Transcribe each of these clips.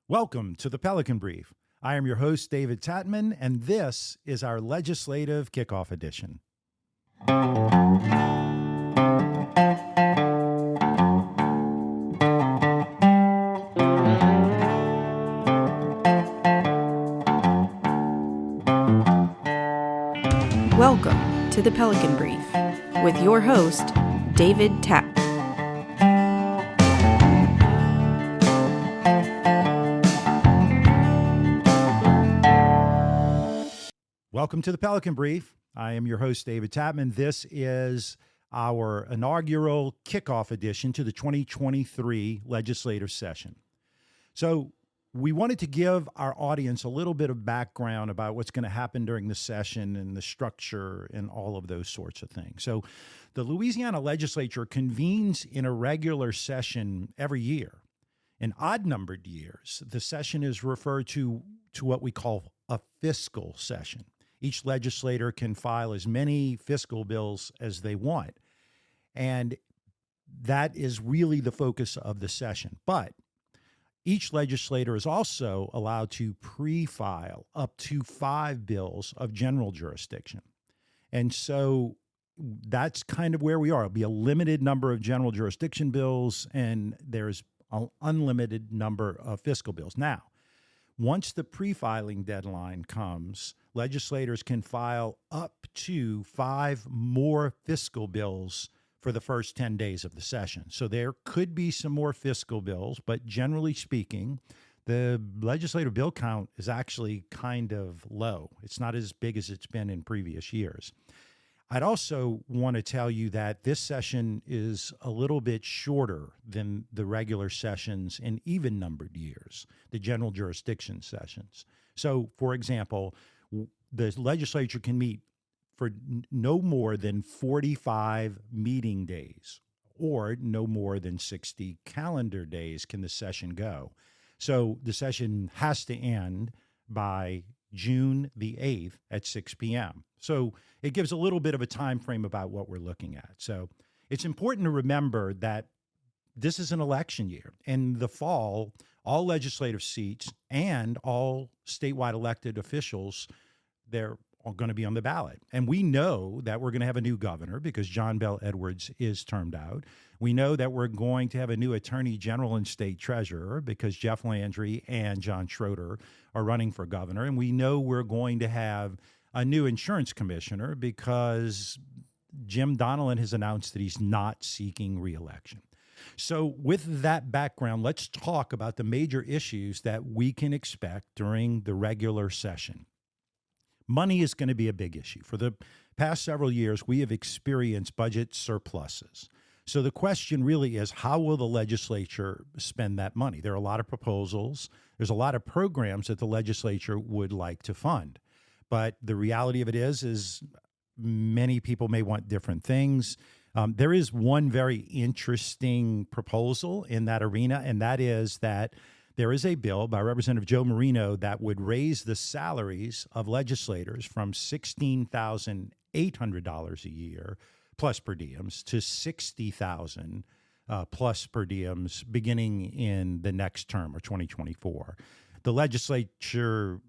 Welcome to the Pelican Brief. I am your host, David Tatman, and this is our Legislative Kickoff edition. Welcome to the Pelican Brief with your host, David Tatman. Welcome to the Pelican Brief. I am your host, David Tatman. This is our inaugural kickoff edition to the 2023 legislative session. So we wanted to give our audience a little bit of background about what's going to happen during the session and the structure and all of those sorts of things. So the Louisiana Legislature convenes in a regular session every year. In odd-numbered years, the session is referred to what we call a fiscal session. Each legislator can file as many fiscal bills as they want. And that is really the focus of the session. But each legislator is also allowed to pre-file up to 5 bills of general jurisdiction. And so that's kind of where we are. It'll be a limited number of general jurisdiction bills, and there's an unlimited number of fiscal bills. Now, once the pre-filing deadline comes, legislators can file up to 5 more fiscal bills for the first 10 days of the session. So there could be some more fiscal bills, but generally speaking, the legislative bill count is actually kind of low. It's not as big as it's been in previous years. I'd also want to tell you that this session is a little bit shorter than the regular sessions in even-numbered years, the general jurisdiction sessions. So, for example, the legislature can meet for no more than 45 meeting days, or no more than 60 calendar days can the session go. So the session has to end by June the 8th at 6 p.m. So it gives a little bit of a time frame about what we're looking at. So it's important to remember that this is an election year. In the fall, all legislative seats and all statewide elected officials, they're all going to be on the ballot. And we know that we're going to have a new governor because John Bel Edwards is termed out. We know that we're going to have a new attorney general and state treasurer because Jeff Landry and John Schroeder are running for governor. And we know we're going to have a new insurance commissioner because Jim Donelon has announced that he's not seeking reelection. So with that background, let's talk about the major issues that we can expect during the regular session. Money is going to be a big issue. For the past several years, we have experienced budget surpluses. So the question really is, how will the legislature spend that money? There are a lot of proposals. There's a lot of programs that the legislature would like to fund. But the reality of it is many people may want different things. There is one very interesting proposal in that arena, and that is that there is a bill by Representative Joe Marino that would raise the salaries of legislators from $16,800 a year plus per diems to $60,000 plus per diems beginning in the next term or 2024. The legislature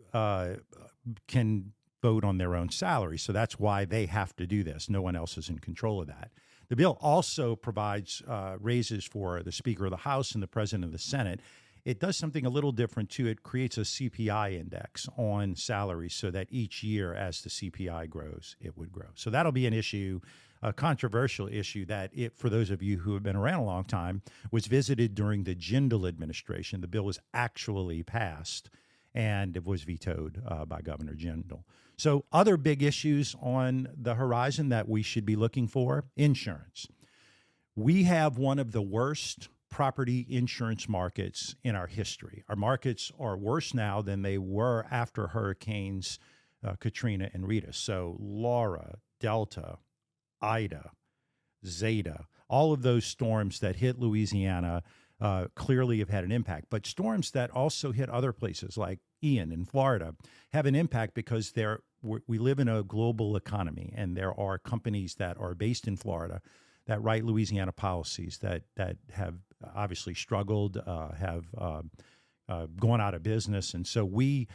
can vote on their own salary, so that's why they have to do this. No one else is in control of that. The bill also provides raises for the Speaker of the House and the President of the Senate. It does something a little different, too. It creates a CPI index on salaries so that each year as the CPI grows, it would grow. So that'll be an issue, a controversial issue that, for those of you who have been around a long time, was visited during the Jindal administration. The bill was actually passed, and it was vetoed by Governor Jindal. So other big issues on the horizon that we should be looking for: insurance. We have one of the worst property insurance markets in our history. Our markets are worse now than they were after hurricanes Katrina and Rita. So Laura, Delta, Ida, Zeta, all of those storms that hit Louisiana clearly have had an impact. But storms that also hit other places like Ian in Florida have an impact because we live in a global economy, and there are companies that are based in Florida that write Louisiana policies that have obviously struggled, have going out of business. And so we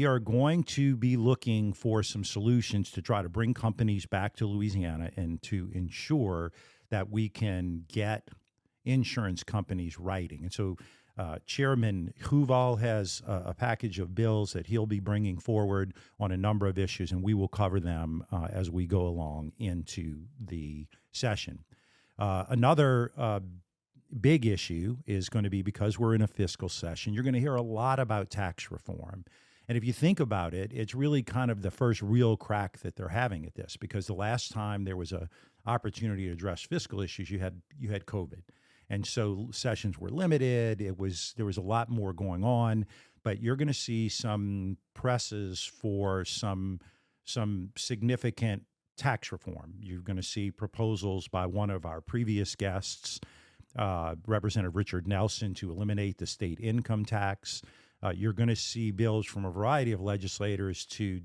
are going to be looking for some solutions to try to bring companies back to Louisiana and to ensure that we can get insurance companies writing. And so Chairman Huval has a package of bills that he'll be bringing forward on a number of issues, and we will cover them as we go along into the session. Another big issue is going to be, because we're in a fiscal session, you're going to hear a lot about tax reform. And if you think about it, it's really kind of the first real crack that they're having at this, because the last time there was a opportunity to address fiscal issues, you had COVID. And so sessions were limited. There was a lot more going on, but you're going to see some presses for some significant tax reform. You're going to see proposals by one of our previous guests, Representative Richard Nelson, to eliminate the state income tax. You're going to see bills from a variety of legislators to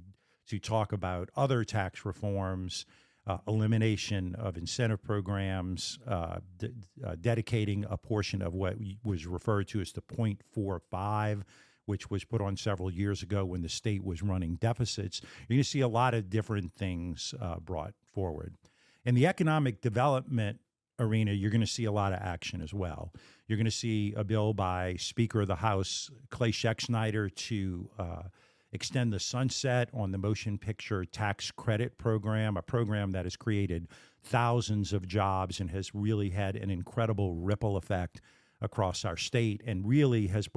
talk about other tax reforms, elimination of incentive programs, dedicating a portion of what was referred to as the 0.45, which was put on several years ago when the state was running deficits. You're going to see a lot of different things brought forward. In the economic development arena, you're going to see a lot of action as well. You're going to see a bill by Speaker of the House, Clay Schexnayder, to extend the sunset on the motion picture tax credit program, a program that has created thousands of jobs and has really had an incredible ripple effect across our state, and really has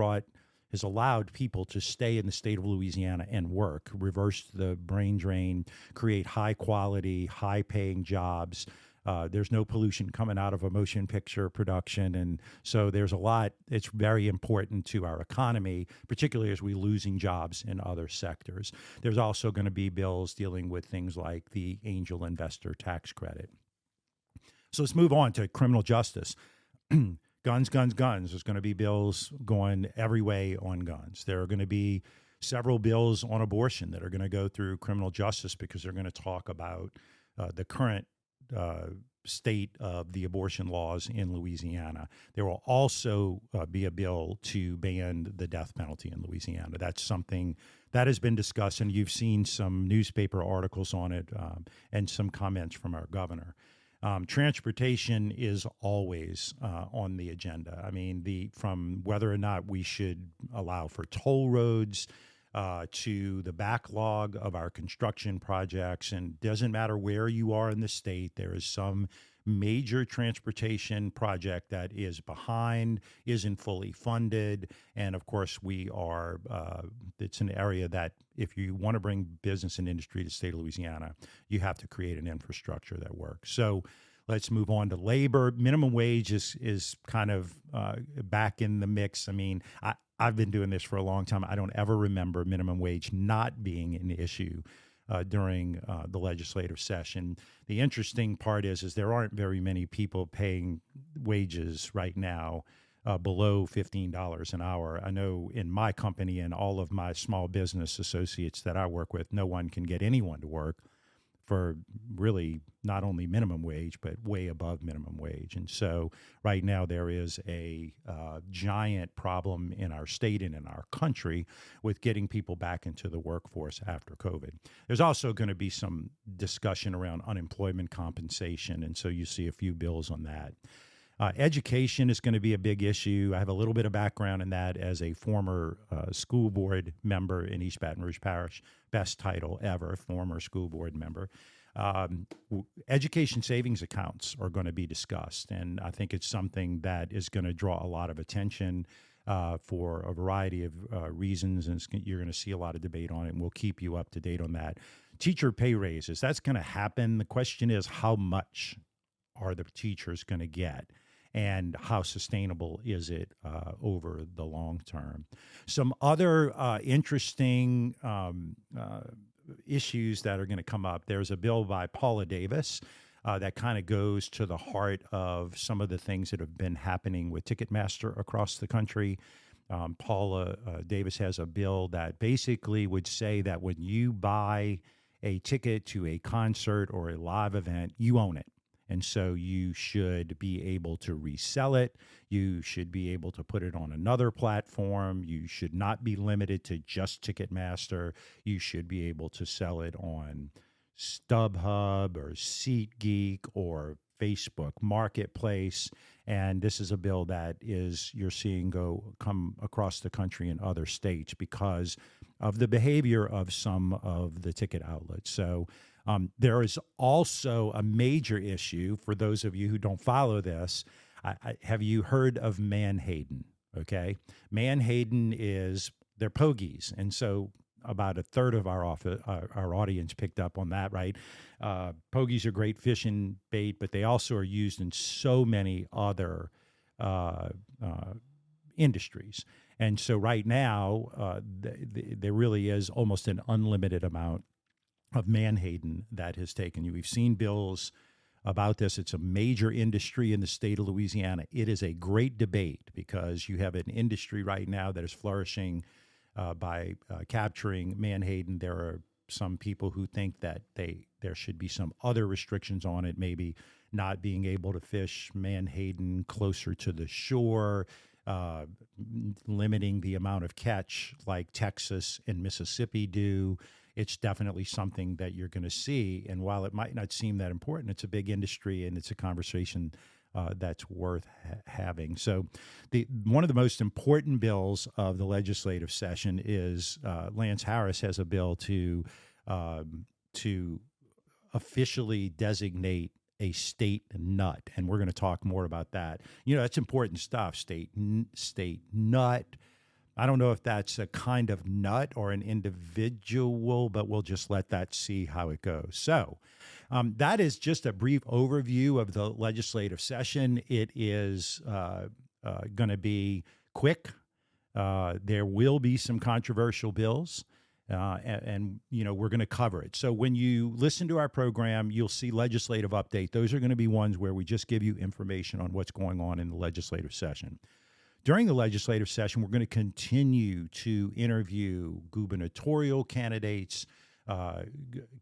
allowed people to stay in the state of Louisiana and work, reverse the brain drain, create high quality, high paying jobs. There's no pollution coming out of a motion picture production. And so there's a lot. It's very important to our economy, particularly as we're losing jobs in other sectors. There's also going to be bills dealing with things like the angel investor tax credit. So let's move on to criminal justice. Guns, guns, guns. There's going to be bills going every way on guns. There are going to be several bills on abortion that are going to go through criminal justice, because they're going to talk about the current state of the abortion laws in Louisiana. There will also be a bill to ban the death penalty in Louisiana. That's something that has been discussed, and you've seen some newspaper articles on it and some comments from our governor. Transportation is always on the agenda. I mean, from whether or not we should allow for toll roads to the backlog of our construction projects. And doesn't matter where you are in the state, there is some major transportation project that is behind, isn't fully funded. And of course, it's an area that if you want to bring business and industry to the state of Louisiana, you have to create an infrastructure that works. So let's move on to labor. Minimum wage is kind of back in the mix. I mean, I've been doing this for a long time. I don't ever remember minimum wage not being an issue during the legislative session. The interesting part is there aren't very many people paying wages right now below $15 an hour. I know in my company and all of my small business associates that I work with, no one can get anyone to work for really not only minimum wage, but way above minimum wage. And so right now there is a giant problem in our state and in our country with getting people back into the workforce after COVID. There's also going to be some discussion around unemployment compensation, and so you see a few bills on that. Education is going to be a big issue. I have a little bit of background in that as a former school board member in East Baton Rouge Parish. Best title ever, former school board member. Education savings accounts are going to be discussed, and I think it's something that is going to draw a lot of attention for a variety of reasons, and you're going to see a lot of debate on it, and we'll keep you up to date on that. Teacher pay raises, that's going to happen. The question is, how much are the teachers going to get? And how sustainable is it over the long term? Some other interesting issues that are going to come up. There's a bill by Paula Davis that kind of goes to the heart of some of the things that have been happening with Ticketmaster across the country. Paula Davis has a bill that basically would say that when you buy a ticket to a concert or a live event, you own it. And so you should be able to resell it. You should be able to put it on another platform. You should not be limited to just Ticketmaster. You should be able to sell it on StubHub or SeatGeek or Facebook Marketplace. And this is a bill that you're seeing come across the country in other states because of the behavior of some of the ticket outlets. So there is also a major issue for those of you who don't follow this. Have you heard of Manhattan? Okay. Manhattan they're pogies. And so about a third of our audience picked up on that, right? Pogies are great fishing bait, but they also are used in so many other industries. And so right now, there really is almost an unlimited amount of Manhattan that has taken you. We've seen bills about this. It's a major industry in the state of Louisiana. It is a great debate because you have an industry right now that is flourishing by capturing Manhattan. There are some people who think that there should be some other restrictions on it, maybe not being able to fish Manhattan closer to the shore, limiting the amount of catch like Texas and Mississippi do. It's definitely something that you're going to see. And while it might not seem that important, it's a big industry and it's a conversation that's worth having. So one of the most important bills of the legislative session is Lance Harris has a bill to officially designate a state nut. And we're going to talk more about that. That's important stuff, state nut. I don't know if that's a kind of nut or an individual, but we'll just let that see how it goes. So that is just a brief overview of the legislative session. It is going to be quick. There will be some controversial bills, and we're going to cover it. So when you listen to our program, you'll see legislative update. Those are going to be ones where we just give you information on what's going on in the legislative session. During the legislative session, we're going to continue to interview gubernatorial candidates,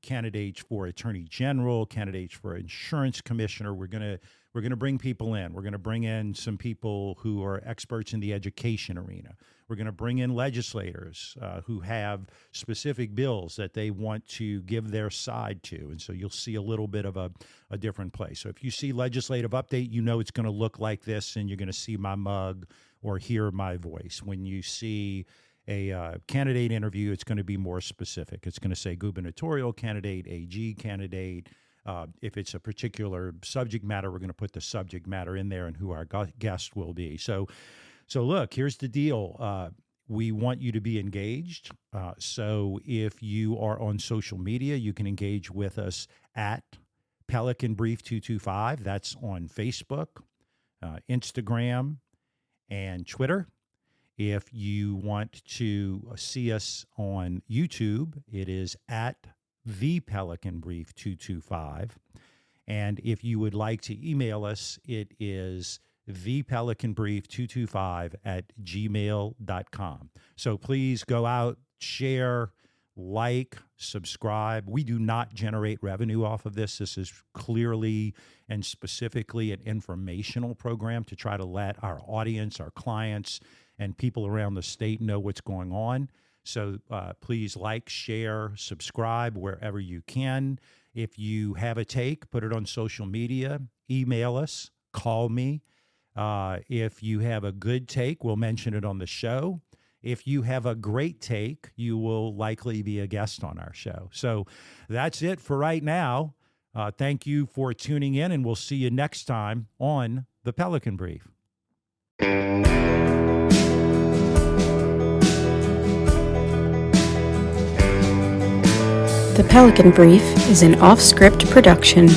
candidates for attorney general, candidates for insurance commissioner. We're going to bring people in. We're going to bring in some people who are experts in the education arena. We're going to bring in legislators who have specific bills that they want to give their side to. And so you'll see a little bit of a different place. So if you see legislative update, it's going to look like this, and you're going to see my mug or hear my voice. When you see a candidate interview, it's going to be more specific. It's going to say gubernatorial candidate, AG candidate. If it's a particular subject matter, we're going to put the subject matter in there and who our guest will be. So look, here's the deal. We want you to be engaged. So if you are on social media, you can engage with us at Pelican Brief 225. That's on Facebook, Instagram, and Twitter. If you want to see us on YouTube, it is at the Pelican Brief 225. And if you would like to email us, it is thepelicanbrief225@gmail.com. So please go out, share, like, subscribe. We do not generate revenue off of this. This is clearly and specifically an informational program to try to let our audience, our clients, and people around the state know what's going on. So please like, share, subscribe wherever you can. If you have a take, put it on social media, email us, call me. If you have a good take, we'll mention it on the show. If you have a great take, you will likely be a guest on our show. So that's it for right now. Thank you for tuning in, and we'll see you next time on the Pelican Brief. The Pelican Brief is an off-script production.